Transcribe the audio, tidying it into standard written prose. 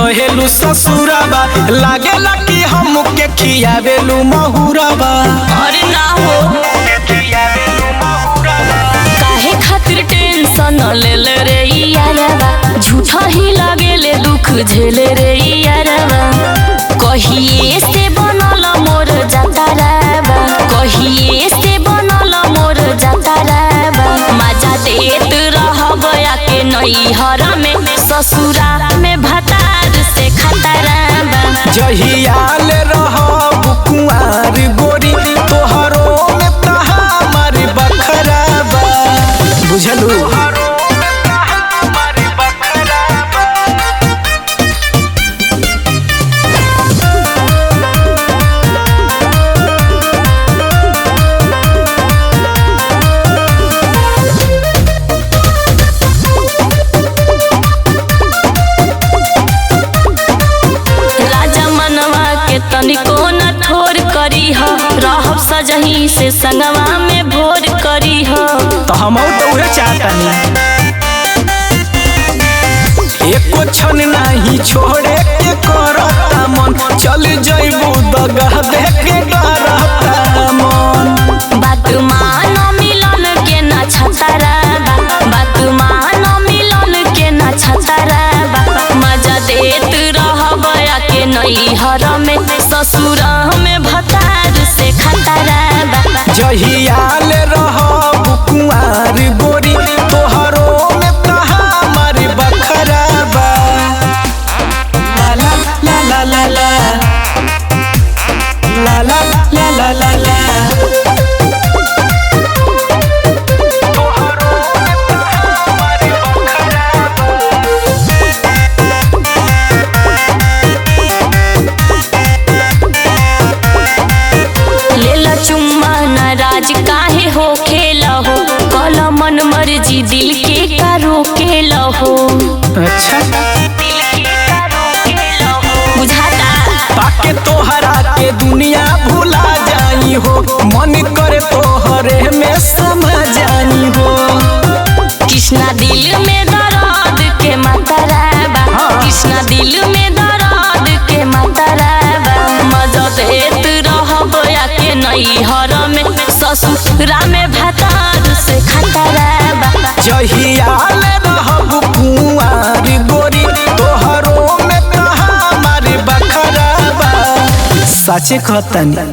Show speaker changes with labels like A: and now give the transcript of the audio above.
A: रहेलू ससुराबा लागेला कि हमके खियावेलू महुराबा।
B: अरे ना हो काहे खातिर टेंशन ले रे यारबा, झूठा ही लागेले दुख झेले रे यारबा। कहिए से बनल मोर जताराबा, कहिए से बनल मोर जताराबा। मजा देत रहब आके नैहर में, ससुरा में भतार से खतराबा।
A: जहियाल रहब कुंवार गोरी तोहरो में तहार बखराबा। बुझलू
B: तनिको न ठोर करी हो, रहब सजही से संगवा में भोर करी हो।
A: तो हम तो उहे चाहतनी एको क्षण नहीं छोड़े के करता मन, चल जइबू दगा देके डरता मन।
B: बात मान मिलन के ना छतराबा, बात मान मिलन के ना छतराबा। मजा देत रहब आके नैहर में, ससुरा में भतार से खतराबा।
A: जहियाल रहब कुंवार गोरी तोहरो में तहार बखराबा। ला ला ला ला ला ला ला ला ला ला ला।
B: काहे हो खेला हो कल मन मर्जी दिल के करो खेला हो।
A: अच्छा
B: बुझाता
A: पाके तोहरा के दुनिया भुला जाई हो, मन करे तोहरे में समा जानी हो।
B: कृष्णा दिल में दर्द के मतराबा, कृष्णा दिल में दर्द के मतराबा। मजा देत रहब आके नैहर में, ससुरा में भतार से खतराबा।
A: जहियाल रहब कुंवार गोरी तोहरो में तहार बखराबा। सचे कहतनी।